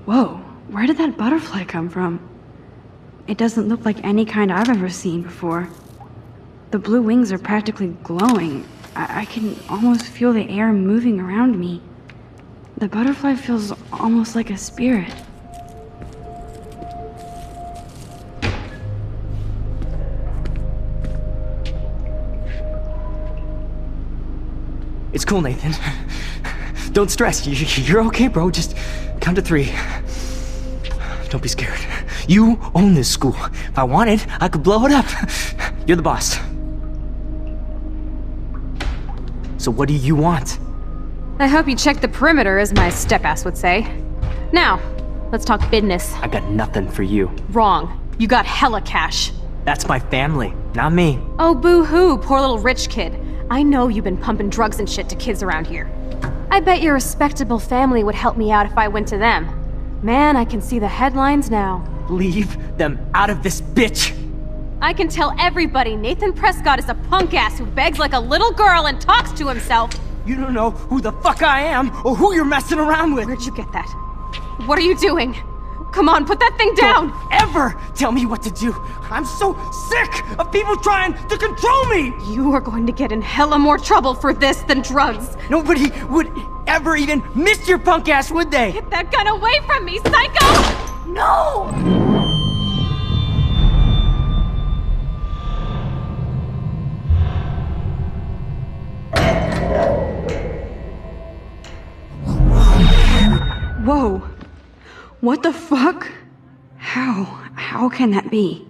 Whoa, where did that butterfly come from? It doesn't look like any kind I've ever seen before. The blue wings are practically glowing. I can almost feel the air moving around me. The butterfly feels almost like a spirit. It's cool, Nathan. Don't stress. You're okay, bro. Just count to 3. Don't be scared. You own this school. If I wanted, I could blow it up. You're the boss. So what do you want? I hope you checked the perimeter, as my step-ass would say. Now, let's talk business. I got nothing for you. Wrong. You got hella cash. That's my family, not me. Oh, boo-hoo, poor little rich kid. I know you've been pumping drugs and shit to kids around here. I bet your respectable family would help me out if I went to them. Man, I can see the headlines now. Leave them out of this bitch! I can tell everybody Nathan Prescott is a punk ass who begs like a little girl and talks to himself. You don't know who the fuck I am or who you're messing around with. Where'd you get that? What are you doing? Come on, put that thing down! Don't ever tell me what to do! I'm so sick of people trying to control me! You are going to get in hella more trouble for this than drugs. Nobody would ever even miss your punk ass, would they? Get that gun away from me, psycho! No! Whoa! What the fuck? How can that be?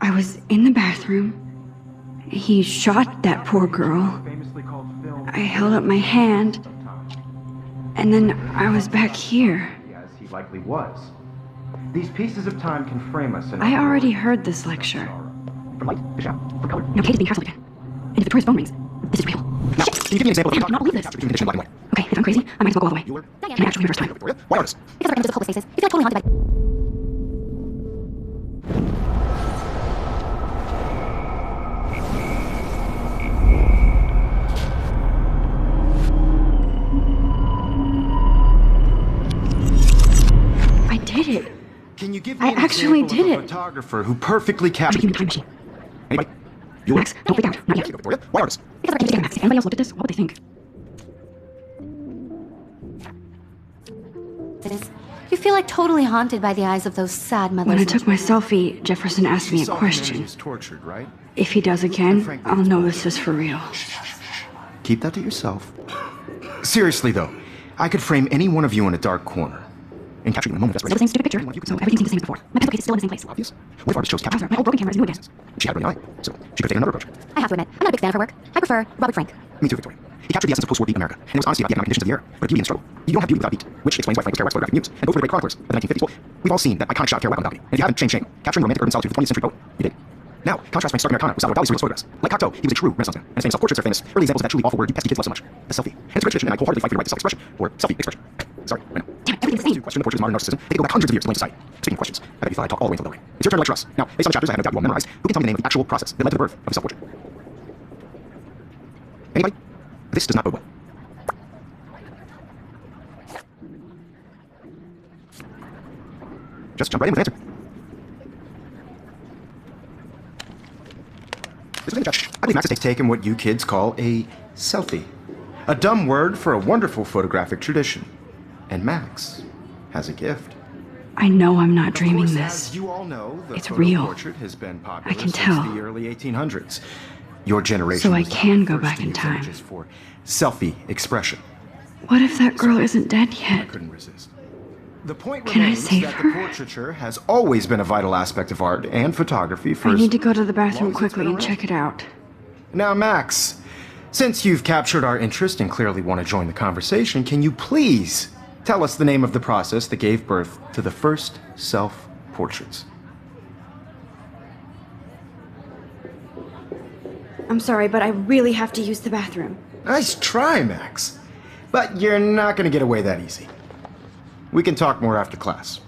I was in the bathroom. He shot that poor girl. I held up my hand. And then I was back here. As he likely was. These pieces of time can frame us in... I already heard this lecture. For light, fish out, for color. Now Kate is being hassled again. And if Victoria's phone rings, this is real. Now, can you give me an example of... I cannot believe this. Condition black and white. Okay, if I'm crazy, I might as well go all the way. Bueller? Can I actually reverse time? Victoria? Why artist? Because our images of hopeless faces. We feel like totally haunted by... I did it. Can you give me I an actually example did of a it. photographer who perfectly captured... I'm a time machine. Anybody? Bueller? Max, don't freak out. Not yet. Victoria? Why artist? Because our images together, Max. If anybody else looked at this, what would they think? You feel like totally haunted by the eyes of those sad mothers. When I took my selfie, Jefferson asked me a question. Is tortured, right? If he does again, I'll know this is for real. Keep that to yourself. Seriously, though, I could frame any one of you in a dark corner and capture you in a moment of Still the same stupid picture, so everything seems the same as before. My pencil case is still in the same place. Obvious. What if artist chose capture? My old broken camera is new again. She had a brilliant eye, so she could take another approach. I have to admit, I'm not a big fan of her work. I prefer Robert Frank. Me too, Victoria. He captured the essence of post-war beat in America, and it was honesty about the economic conditions of the era, but a beauty in the struggle. You don't have beauty without beat, which explains why Frank was Kerouac's photographic muse, and both were the great chroniclers of the 1950s. Well, we've all seen that iconic shot of Kerouac on the balcony, and if you haven't, shame. Capturing romantic urban solitude with 20th century poet. You did. Now, contrast Frank's stark Americana with Salvador Dali's surrealist photographs. Like Cocteau, he was a true Renaissance man, and his famous self-portraits are famous. Early examples of that truly awful word you pesky kids love so much. A selfie. And it's a great tradition, and I wholeheartedly fight for your right to self-expression, or selfie-expression. Sorry, I know. Damn it, everything's the same. Question the portraits of modern narcissism, they go back hundreds of years to blame society. Speaking of questions, I bet you thought I'd talk all the way until the way. It's your turn to lecture us. Now, based on the chapters I have no doubt you all memorized, who can tell me the name of the actual process that led to the birth of a self-portrait? Anybody? This does not bode well. Just jump right in with an answer. This is in the chat. I believe Max has taken what you kids call a selfie. A dumb word for a wonderful photographic tradition. And Max has a gift. I know I'm not dreaming Of course, this. as you all know, the It's photo real. portrait has been popular I can since tell. the early 1800s. Your generation So I was not can the go first back to in use time. images for selfie expression. What if that girl isn't dead I yet? couldn't resist. The point Can I remains save that her? the portraiture has always been a vital aspect of art and photography for I as need to go to the long bathroom as it's quickly been and around. check it out. Now, Max, since you've captured our interest and clearly want to join the conversation, can you please tell us the name of the process that gave birth to the first self-portraits? I'm sorry, but I really have to use the bathroom. Nice try, Max. But you're not going to get away that easy. We can talk more after class.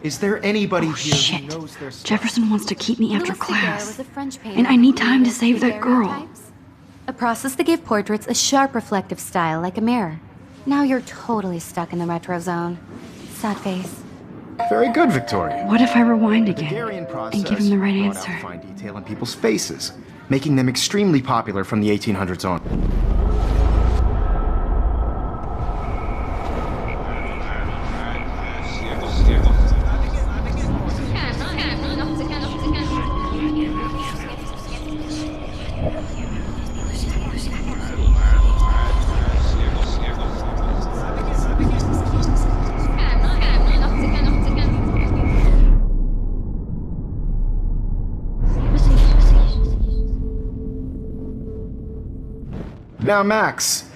Is there anybody Oh, here shit. who knows their stuff? Jefferson wants to keep me after Louis Daguerre class. was a French painter And I need who time to created save that girl. daguerreotypes. A process that gave portraits a sharp reflective style like a mirror. Now you're totally stuck in the retro zone. sad face. Very good, Victoria. What if I rewind The again Gregarian process and give him the right brought answer? out fine detail in people's faces, making them extremely popular from the 1800s on. Now, Max,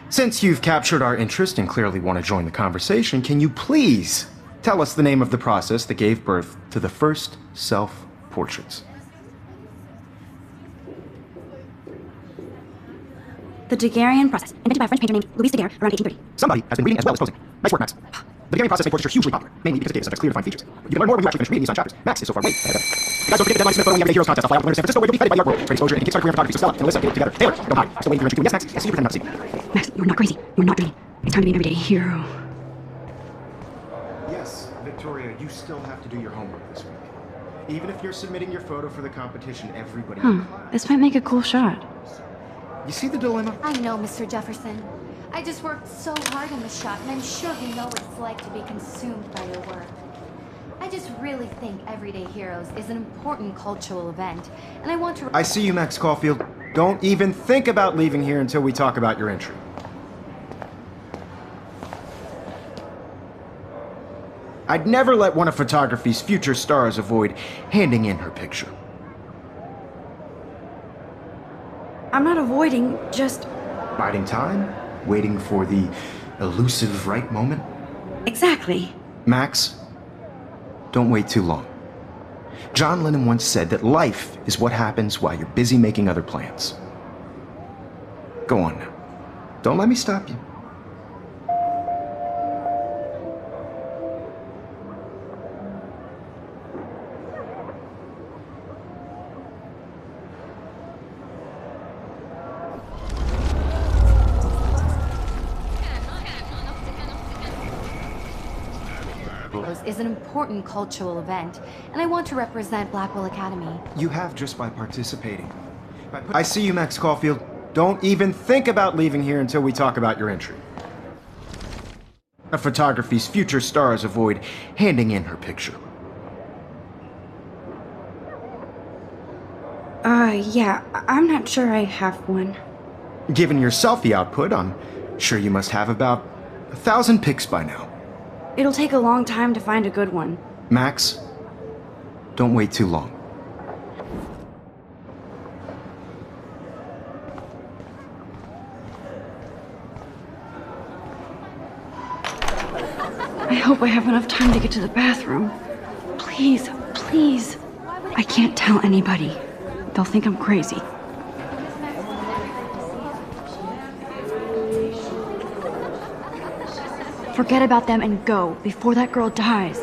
since you've captured our interest and clearly want to join the conversation, can you please tell us the name of the process that gave birth to the first self-portraits? The Daguerrean process, invented by a French painter named Louis Daguerre around 1830. Somebody has been reading as well as posing. Nice work, Max. The Gregarian process made portraiture hugely popular, mainly because it gave subjects clear defined features. You can learn more when you actually finish reading these chapters. Max is so far way ahead of us. You guys don't forget the deadline to submit a photo when we have a Heroes contest. I'll fly out to San Francisco where you'll be feted by the art world. Great exposure and kickstarter career photography. So Stella and Alyssa, get it together. Taylor, don't hide. Still waiting for your entry. Yes, Max. Yes, you pretend not to see. Max, you're not crazy. You're not dreaming. It's time to be an everyday hero. Yes, Victoria, you still have to do your homework this week. Even if you're submitting your photo for the competition, everybody in class. This might make a cool shot. You see the dilemma? I know, Mr. Jefferson. I just worked so hard in the shot, and I'm sure you know what it's like to be consumed by your work. I just really think Everyday Heroes is an important cultural event, and I want to... I see you, Max Caulfield. Don't even think about leaving here until we talk about your entry. I'd never let one of photography's future stars avoid handing in her picture. I'm not avoiding, just... Biding time? Waiting for the elusive right moment? Exactly. Max, don't wait too long. John Lennon once said that life is what happens while you're busy making other plans. Go on now. Don't let me stop you. is an important cultural event, and I want to represent Blackwell Academy. You have just by participating. I see you, Max Caulfield. Don't even think about leaving here until we talk about your entry. Photography's future stars avoid handing in her picture. Yeah, I'm not sure I have one. Given your selfie output, I'm sure you must have about 1,000 pics by now. It'll take a long time to find a good one. Max, don't wait too long. I hope I have enough time to get to the bathroom. Please, please. I can't tell anybody. They'll think I'm crazy. Forget about them and go before that girl dies.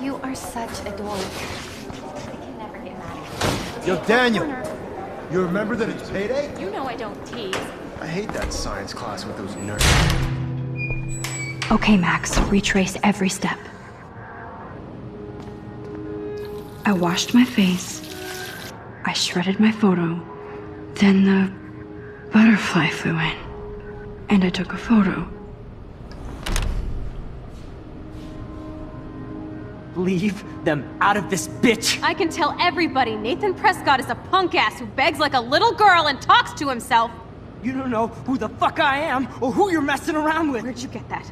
You are such a dork. I can never get mad at you. Yo, Daniel! You remember that it's payday? You know I don't tease. I hate that science class with those nerds. Okay, Max, retrace every step. I washed my face. I shredded my photo. Then the butterfly flew in. And I took a photo. Leave them out of this, bitch! I can tell everybody Nathan Prescott is a punk ass who begs like a little girl and talks to himself. You don't know who the fuck I am or who you're messing around with. Where'd you get that?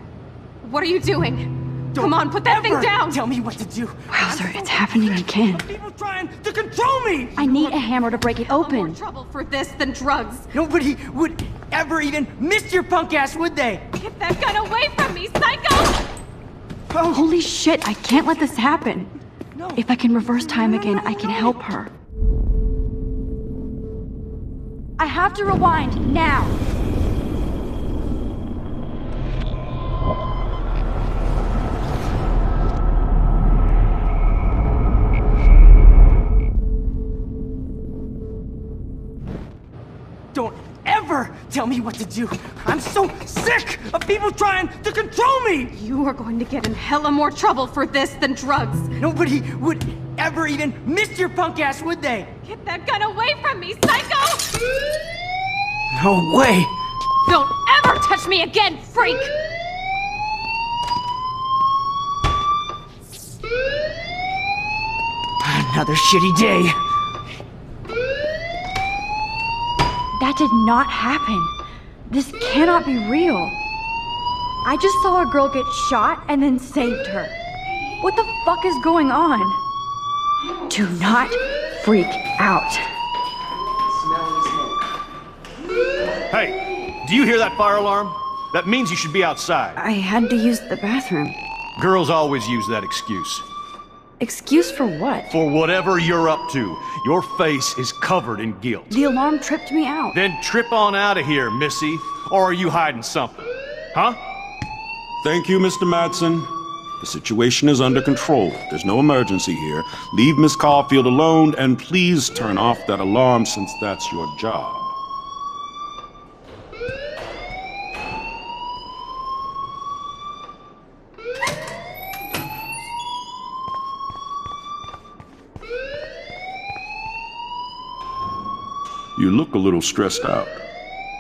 What are you doing? Don't Come on, put that thing ever down! Tell me what to do. Wowzer, it's happening again. People trying to control me! I need a hammer to break it More open. trouble for this than drugs. Nobody would ever even miss your punk ass, would they? Get that gun away from me, psycho! Oh, Holy shit, I can't let this happen. no. If I can reverse time again, I can help her. I have to rewind, now! ever tell me what to do. I'm so sick of people trying to control me! You are going to get in hella more trouble for this than drugs. Nobody would ever even miss your punk ass, would they? Get that gun away from me, psycho! No way! Don't ever touch me again, freak! Another shitty day. That did not happen. This cannot be real. I just saw a girl get shot and then saved her. What the fuck is going on? Do not freak out. Hey, do you hear that fire alarm? That means you should be outside. I had to use the bathroom. Girls always use that excuse. Excuse for what? For whatever you're up to, your face is covered in guilt. The alarm tripped me out. Then trip on out of here, Missy. Or are you hiding something? Huh? Thank you, Mr. Madsen. The situation is under control. There's no emergency here. Leave Miss Caulfield alone, and please turn off that alarm since that's your job. You look a little stressed out.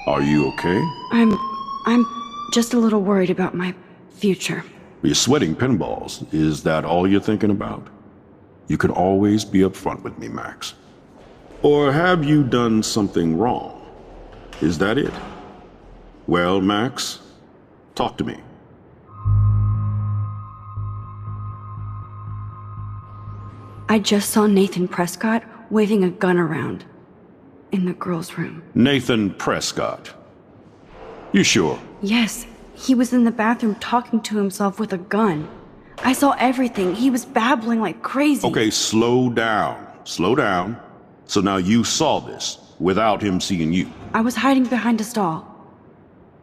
Are you okay? I'm just a little worried about my future. You're sweating pinballs. Is that all you're thinking about? You can always be upfront with me, Max. Or have you done something wrong? Is that it? Well, Max, talk to me. I just saw Nathan Prescott waving a gun around in the girls' room. Nathan Prescott. You sure? Yes, he was in the bathroom talking to himself with a gun. I saw everything. He was babbling like crazy. Okay, slow down. Slow down. So now you saw this without him seeing you. I was hiding behind a stall.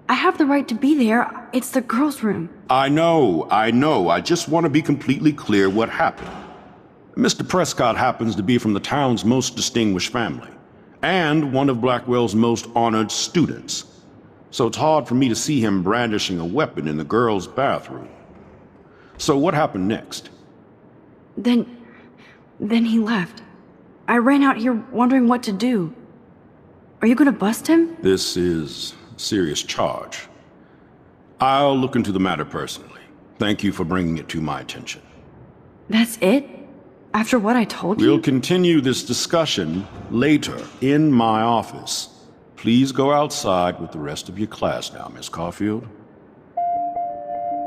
I have the right to be there. It's the girls' room. I know. I just want to be completely clear what happened. Mr. Prescott happens to be from the town's most distinguished family, and one of Blackwell's most honored students. So it's hard for me to see him brandishing a weapon in the girls' bathroom. So what happened next? Then he left. I ran out here wondering what to do. Are you gonna bust him? This is a serious charge. I'll look into the matter personally. Thank you for bringing it to my attention. That's it? After what I told you? We'll continue this discussion later in my office. Please go outside with the rest of your class now, Miss Caulfield.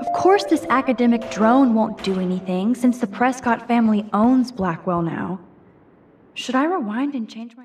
Of course this academic drone won't do anything since the Prescott family owns Blackwell now. Should I rewind and change my...